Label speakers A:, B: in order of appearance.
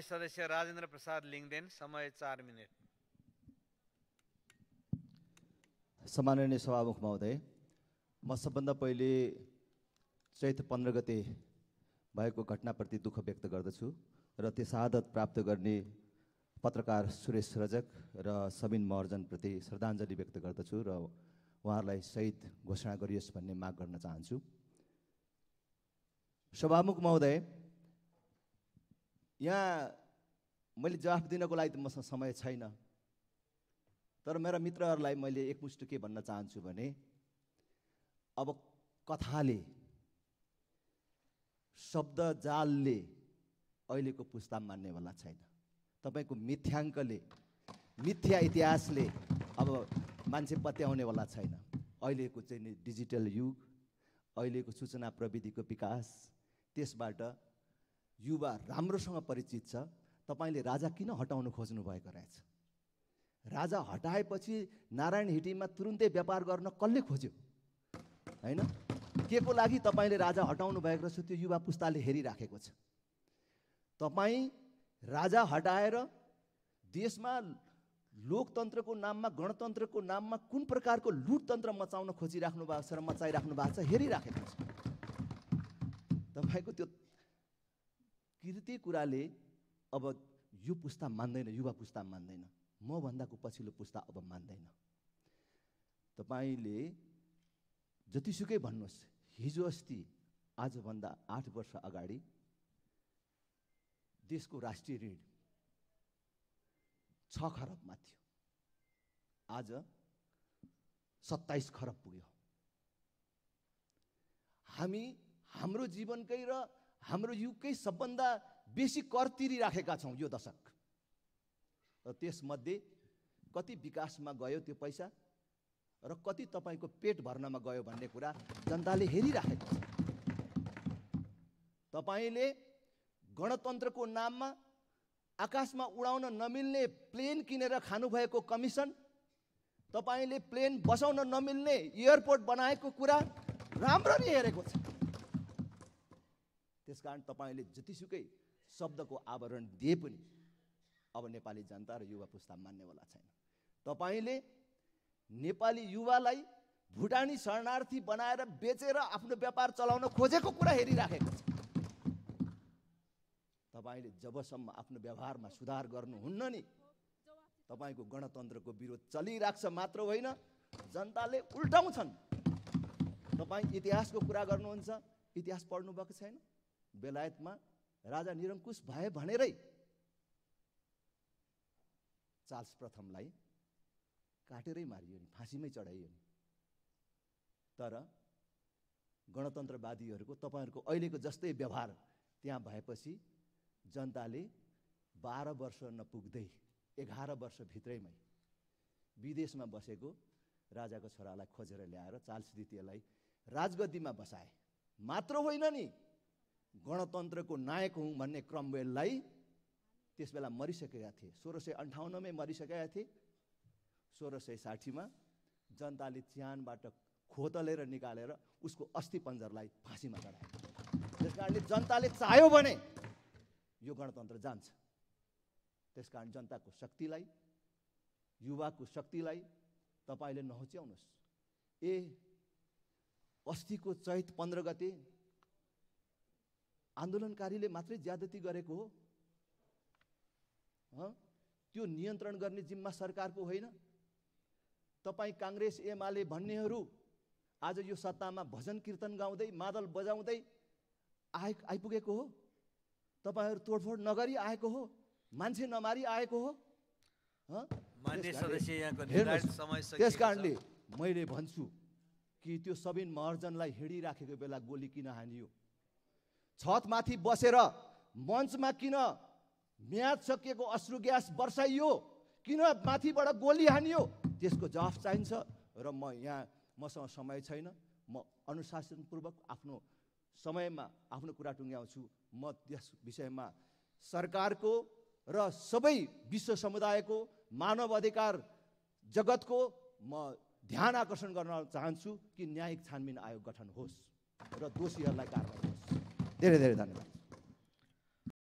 A: सदस्य राजेन्द्र प्रसाद लिङदेन, समय 4 मिनेट।
B: सम्माननीय सभामुख महोदय, म सबभन्दा पहिले चैत 15 गते भएको घटनाप्रति दुःख व्यक्त गर्दछु र त्यो शहादत प्राप्त गर्ने पत्रकार सुरेश रजक र सबिन महर्जनप्रति श्रद्धाञ्जली व्यक्त गर्दछु र उहाँहरूलाई शहीद घोषणा गरियोस् भन्ने माग गर्न चाहन्छु। सभामुख महोदय, यहाँ मैले जवाफ दिनको लागि त मसँग समय छैन, तर मेरा मित्रहरूलाई मैले एकमुष्ट के भन्न चाहन्छु भने अब कथाले, शब्द जालले अहिलेको पुस्ता मान्नेवाला छैन। तपाईको मिथ्याङ्कले, मिथ्या इतिहासले अब मान्छे पत्याउनेवाला छैन। अहिलेको चाहिँ डिजिटल युग, अहिलेको सूचना प्रविधिको विकास, त्यसबाट युवा राम्रोसँग परिचित छ। तपाईले राजा किन हटाउन खोज्नु भएको रहेछ? राजा हटाएपछि नारायण हिटीमा तुरुन्तै व्यापार गर्न कसले खोज्यो? हैन, के को लागि तपाईले राजा हटाउनु भएको रहेछ त्यो युवा पुस्ताले हेरिराखेको छ। तपाई राजा हटाएर देशमा लोकतन्त्रको नाममा, गणतन्त्रको नाममा कुन प्रकारको लुटतन्त्र मचाउन खोजिराख्नु भएको छ र मचाइराख्नु भएको छ हेरिराखेको छ। तपाईको त्यो कृति कुराले अब यो पुस्ता मान्दैन, युवा पुस्ता मान्दैन, म भन्दाको पछिल्लो पुस्ता अब मान्दैन। तपाईले जतिसुकै भन्नुहोस्, हिजो अस्ति आजभन्दा 8 वर्ष अगाडि देशको राष्ट्रिय ऋण 6 खरबमा थियो, आज 27 खरब पुग्यो। हामी हाम्रो जीवनकै र हाम्रो युगकै सबभन्दा बेसी कर तिरिराखेका छौँ यो दशक, र त्यसमध्ये कति विकासमा गयो त्यो पैसा र कति तपाईको पेट भर्नमा गयो भन्ने कुरा जनताले हेरिराखेको छ। तपाईले गणतन्त्रको नाममा आकाशमा उडाउन नमिल्ने प्लेन किनेर खानुभएको कमिसन, तपाईले प्लेन बसाउन नमिल्ने एयरपोर्ट बनाएको कुरा राम्ररी हेरेको छ। त्यसकारण तपाईले जतिसुकै शब्दको आवरण दिए पनि अब नेपाली जनता र युवा पुस्ता मान्नेवाला छैन। तपाईले नेपाली युवालाई भुटानी शरणार्थी बनाएर बेचेर आफ्नो व्यापार चलाउन खोजेको कुरा हेरिराखेको छ। तपाईले जबसम्म आफ्नो व्यवहारमा सुधार गर्नुहुन्न नि, तपाईको गणतन्त्रको विरोध चलिराख्छ मात्र होइन, जनताले उल्टाउँछन्। तपाई इतिहासको कुरा गर्नुहुन्छ, इतिहास पढ्नु भएको छैन? बेलायतमा राजा निरङ्कुश भए भनेरै चार्ल्स प्रथमलाई काटेरै मारियो नि, फाँसीमै चढाइयो नि। तर गणतन्त्रवादीहरूको, तपाईहरूको अहिलेको जस्तै व्यवहार त्यहाँ भएपछि जनताले 12 वर्ष नपुग्दै 11 वर्षभित्रैमै विदेशमा बसेको राजाको छोरालाई खोजेर ल्याएर चार्ल्स द्वितीयलाई राजगद्दीमा बसाए। मात्र होइन नि, गणतन्त्रको नायक हुँ भन्ने क्रमवेललाई त्यसबेला मरिसकेका थिए, 1658 मै मरिसकेका थिए। 1660 जनताले च्यानबाट खोतलेर निकालेर उसको अस्थि पञ्जरलाई फाँसीमा चढाए। त्यसकारणले जनताले चाह्यो भने यो गणतन्त्र जान्छ। त्यसकारण जनताको शक्तिलाई, युवाको शक्तिलाई तपाईले नहुच्याउनुहोस्। अस्तिको चैत 15 गते आन्दोलनकारीले मात्रै ज्यादती गरेको हो? त्यो नियन्त्रण गर्ने जिम्मा सरकारको होइन? तपाई कांग्रेस एमाले भन्नेहरू आज यो सत्तामा भजन कीर्तन गाउँदै, मादल बजाउँदै आइपुगेको हो? तपाईहरु तोडफोड नगरी आएको हो? मान्छे नमारी आएको हो?
A: मान्य सदस्य, यहाँको निर्धारित समय सकिएको छ।
B: त्यसकारणले मैले भन्छु कि त्यो सबिन महर्जनलाई हिँडिराखेको बेला गोली किन हानियो? छतमाथि बसेर मञ्चमा किन म्याद सकिएको अश्रु ग्यास बर्साइयो? किन माथिबाट गोली हानियो? त्यसको जवाफ चाहिन्छ। र मसँग समय छैन, म अनुशासनपूर्वक आफ्नो समयमा आफ्नो कुरा टुङ्ग्याउँछु। म त्यस विषयमा सरकारको र सबै विश्व समुदायको, मानव अधिकार जगतको म ध्यान आकर्षण गर्न चाहन्छु कि न्यायिक छानबिन आयोग गठन होस् र दोषीहरूलाई कारवाही होस्। धेरै धेरै धन्यवाद।